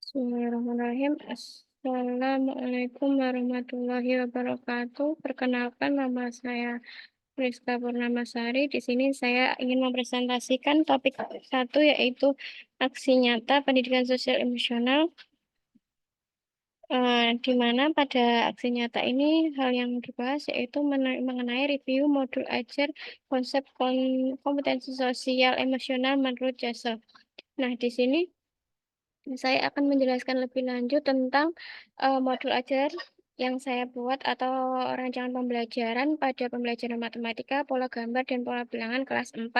Bismillahirrahmanirrahim. Assalamualaikum warahmatullahi wabarakatuh. Perkenalkan, nama saya Rizka Purnamasari. Di sini saya ingin mempresentasikan topik satu, yaitu aksi nyata pendidikan sosial emosional. Di mana pada aksi nyata ini hal yang dibahas yaitu mengenai review modul ajar konsep kompetensi sosial emosional menurut Jasa. Nah, di sini saya akan menjelaskan lebih lanjut tentang modul ajar yang saya buat atau rancangan pembelajaran pada pembelajaran matematika, pola gambar, dan pola bilangan kelas 4.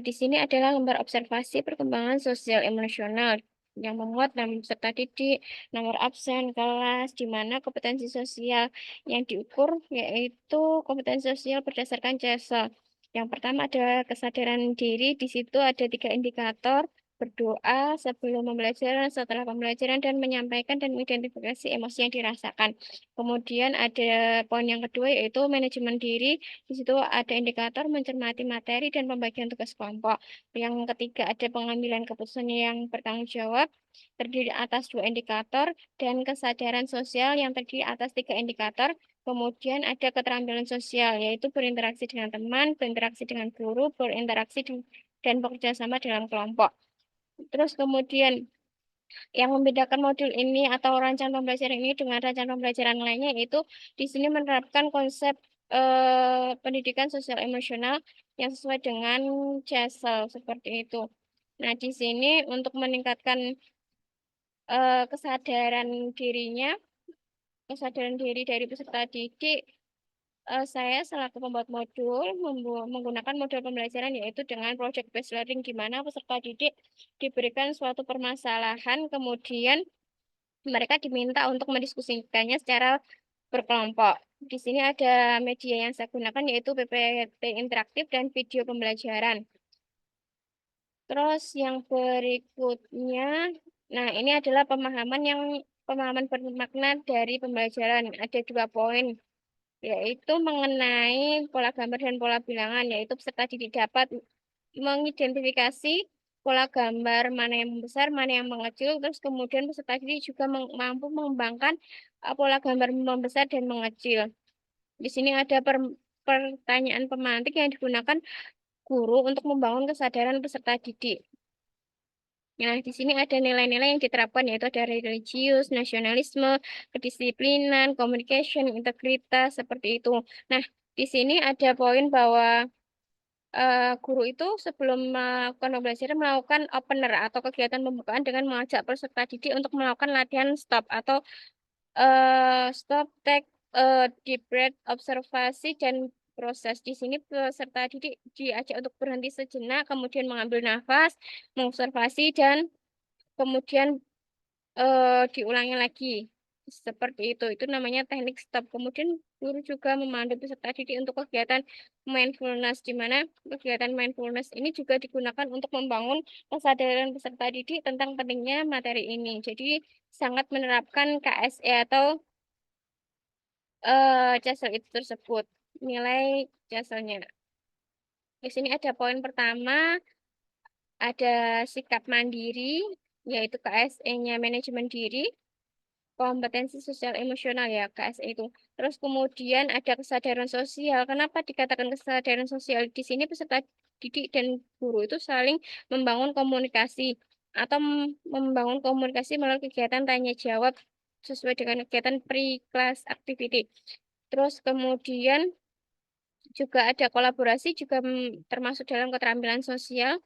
Di sini adalah lembar observasi perkembangan sosial emosional yang memuat nama peserta didik, nomor absen kelas, di mana kompetensi sosial yang diukur yaitu kompetensi sosial berdasarkan CESA. Yang pertama adalah kesadaran diri, di situ ada 3 indikator: berdoa sebelum pembelajaran, setelah pembelajaran, dan menyampaikan dan mengidentifikasi emosi yang dirasakan. Kemudian ada poin yang kedua yaitu manajemen diri. Di situ ada indikator mencermati materi dan pembagian tugas kelompok. Yang ketiga ada pengambilan keputusan yang bertanggung jawab, terdiri atas 2 indikator, dan kesadaran sosial yang terdiri atas 3 indikator. Kemudian ada keterampilan sosial, yaitu berinteraksi dengan teman, berinteraksi dengan guru, dan bekerja sama dalam kelompok. Terus kemudian yang membedakan modul ini atau rancangan pembelajaran ini dengan rancangan pembelajaran lainnya yaitu di sini menerapkan konsep pendidikan sosial emosional yang sesuai dengan CESEL seperti itu. Nah, di sini untuk meningkatkan kesadaran dirinya, kesadaran diri dari peserta didik, saya selaku pembuat modul menggunakan modul pembelajaran yaitu dengan project based learning, di mana peserta didik diberikan suatu permasalahan, kemudian mereka diminta untuk mendiskusikannya secara berkelompok. Di sini ada media yang saya gunakan yaitu PPT interaktif dan video pembelajaran. Terus yang berikutnya, nah ini adalah pemahaman bermakna dari pembelajaran. Ada 2 poin, yaitu mengenai pola gambar dan pola bilangan, yaitu peserta didik dapat mengidentifikasi pola gambar mana yang membesar, mana yang mengecil, terus kemudian peserta didik juga mampu mengembangkan pola gambar membesar dan mengecil. Di sini ada pertanyaan pemantik yang digunakan guru untuk membangun kesadaran peserta didik. Nah, di sini ada nilai-nilai yang diterapkan, yaitu ada religius, nasionalisme, kedisiplinan, communication, integritas, seperti itu. Nah, di sini ada poin bahwa guru itu sebelum melakukan pembelajaran melakukan opener atau kegiatan pembukaan dengan mengajak peserta didik untuk melakukan latihan stop atau stop, take, deep breath, observasi, dan proses. Di sini peserta didik diajak untuk berhenti sejenak, kemudian mengambil nafas, mengobservasi, dan kemudian diulangi lagi. Seperti itu. Itu namanya teknik stop. Kemudian guru juga memandu peserta didik untuk kegiatan mindfulness, di mana kegiatan mindfulness ini juga digunakan untuk membangun kesadaran peserta didik tentang pentingnya materi ini. Jadi sangat menerapkan KSE atau CESEL itu tersebut. Nilai CESEL-nya. Di sini ada poin pertama, ada sikap mandiri, yaitu KSE-nya manajemen diri, kompetensi sosial emosional ya KSE itu. Terus kemudian ada kesadaran sosial. Kenapa dikatakan kesadaran sosial? Di sini peserta didik dan guru itu saling membangun komunikasi atau membangun komunikasi melalui kegiatan tanya jawab sesuai dengan kegiatan pre-class activity. Terus kemudian juga ada kolaborasi juga termasuk dalam keterampilan sosial.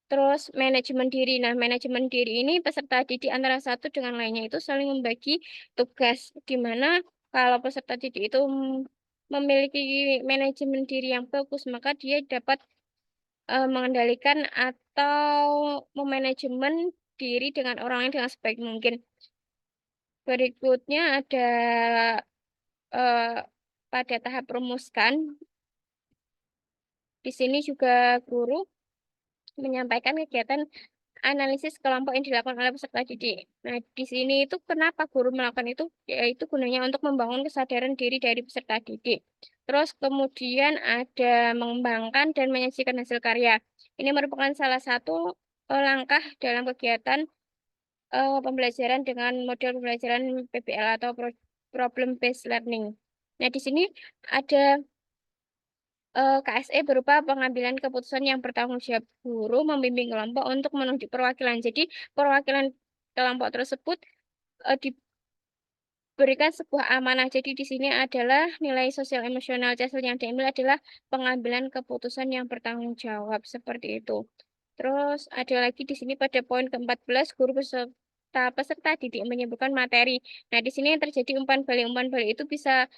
Terus manajemen diri. Nah, manajemen diri ini peserta didik antara satu dengan lainnya itu saling membagi tugas, di mana kalau peserta didik itu memiliki manajemen diri yang bagus, maka dia dapat mengendalikan atau memanajemen diri dengan orang lain dengan sebaik mungkin. Berikutnya ada eh, pada tahap rumuskan. Di sini juga guru menyampaikan kegiatan analisis kelompok yang dilakukan oleh peserta didik. Nah, di sini itu kenapa guru melakukan itu? Yaitu gunanya untuk membangun kesadaran diri dari peserta didik. Terus kemudian ada mengembangkan dan menyajikan hasil karya. Ini merupakan salah satu langkah dalam kegiatan pembelajaran dengan model pembelajaran PBL atau problem based learning. Nah, di sini ada KSE berupa pengambilan keputusan yang bertanggung jawab. Guru membimbing kelompok untuk menunjuk perwakilan. Jadi, perwakilan kelompok tersebut diberikan sebuah amanah. Jadi, di sini adalah nilai sosial emosional CESL yang diambil adalah pengambilan keputusan yang bertanggung jawab. Seperti itu. Terus ada lagi di sini pada poin ke-14, guru peserta didik menyebutkan materi. Nah, di sini yang terjadi umpan balik. Umpan balik itu bisa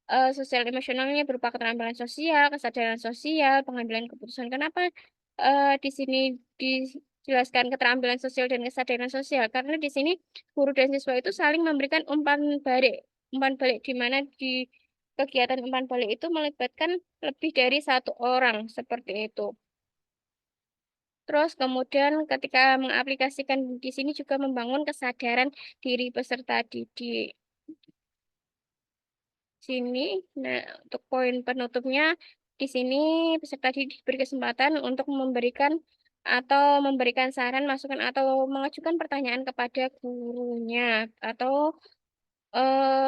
sosial emosionalnya berupa keterampilan sosial, kesadaran sosial, pengambilan keputusan. Kenapa di sini dijelaskan keterampilan sosial dan kesadaran sosial? Karena di sini guru dan siswa itu saling memberikan umpan balik. Umpan balik di mana di kegiatan umpan balik itu melibatkan lebih dari satu orang, seperti itu. Terus kemudian ketika mengaplikasikan di sini juga membangun kesadaran diri peserta didik. Sini, nah untuk poin penutupnya di sini peserta didik diberi kesempatan untuk memberikan saran, masukan atau mengajukan pertanyaan kepada gurunya atau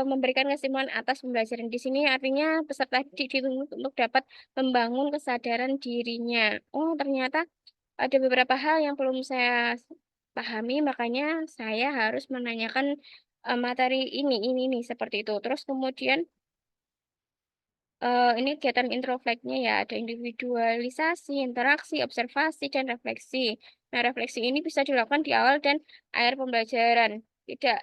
memberikan kesimpulan atas pembelajaran di sini artinya peserta didik dituntut untuk dapat membangun kesadaran dirinya. Oh, ternyata ada beberapa hal yang belum saya pahami, makanya saya harus menanyakan materi ini seperti itu. Terus kemudian ini kegiatan introfleknya ya, ada individualisasi, interaksi, observasi, dan refleksi. Nah, refleksi ini bisa dilakukan di awal dan akhir pembelajaran. Tidak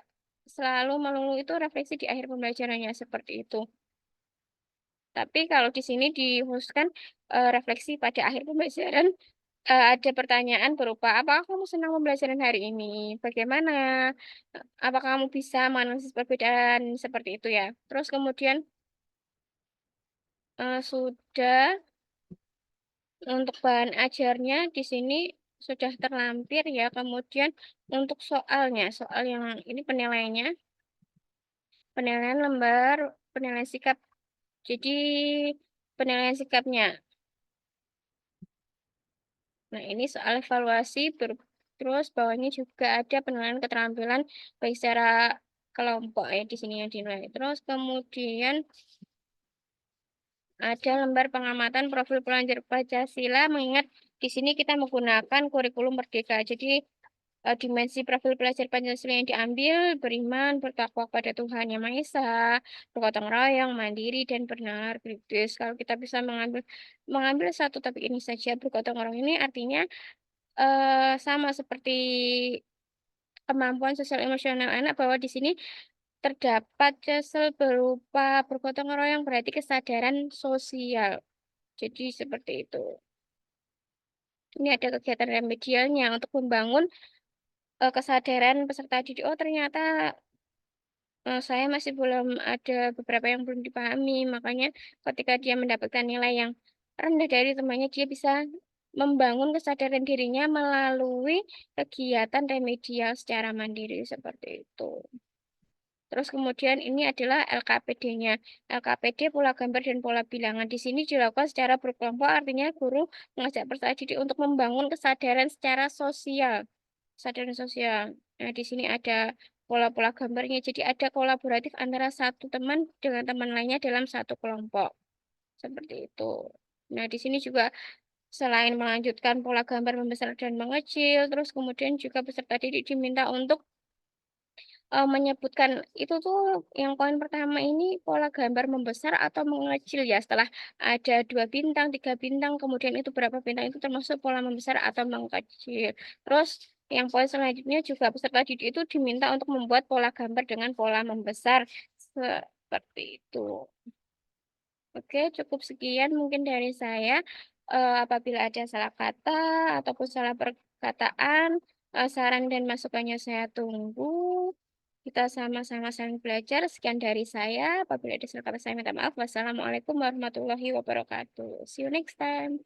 selalu melulu itu refleksi di akhir pembelajarannya seperti itu. Tapi kalau di sini dikhususkan refleksi pada akhir pembelajaran, ada pertanyaan berupa, apakah kamu senang pembelajaran hari ini? Bagaimana? Apakah kamu bisa menganalisis perbedaan seperti itu ya? Terus kemudian sudah untuk bahan ajarnya di sini sudah terlampir ya. Kemudian untuk soal yang ini penilaian lembar penilaian sikap. Jadi penilaian sikapnya. Nah, ini soal evaluasi, terus bawahnya juga ada penilaian keterampilan baik secara kelompok ya di sini yang dinilai. Terus kemudian ada lembar pengamatan profil pelajar Pancasila, mengingat di sini kita menggunakan kurikulum Merdeka. Jadi dimensi profil pelajar Pancasila yang diambil beriman, bertakwa pada Tuhan Yang Maha Esa, bergotong royong, mandiri, dan benar kritis. Kalau kita bisa mengambil satu topik ini saja, bergotong royong ini artinya sama seperti kemampuan sosial emosional anak bahwa di sini terdapat CESL berupa bergotong royong berarti kesadaran sosial. Jadi seperti itu. Ini ada kegiatan remedialnya untuk membangun kesadaran peserta didik. Oh, ternyata saya masih belum ada beberapa yang belum dipahami. Makanya ketika dia mendapatkan nilai yang rendah dari temannya, dia bisa membangun kesadaran dirinya melalui kegiatan remedial secara mandiri seperti itu. Terus kemudian ini adalah LKPD-nya. LKPD pola gambar dan pola bilangan. Di sini dilakukan secara berkelompok, artinya guru mengajak peserta didik untuk membangun kesadaran secara sosial. Kesadaran sosial. Nah, di sini ada pola-pola gambarnya. Jadi ada kolaboratif antara satu teman dengan teman lainnya dalam satu kelompok. Seperti itu. Nah, di sini juga selain melanjutkan pola gambar membesar dan mengecil, terus kemudian juga peserta didik diminta untuk menyebutkan itu tuh yang poin pertama ini pola gambar membesar atau mengecil ya setelah ada 2 bintang, 3 bintang, kemudian itu berapa bintang itu termasuk pola membesar atau mengecil. Terus yang poin selanjutnya juga peserta didik itu diminta untuk membuat pola gambar dengan pola membesar seperti itu. Oke, cukup sekian mungkin dari saya. Apabila ada salah kata ataupun salah perkataan, saran dan masukannya saya tunggu. Kita sama-sama saling belajar. Sekian dari saya. Apabila ada salah kata saya minta maaf. Wassalamualaikum warahmatullahi wabarakatuh. See you next time.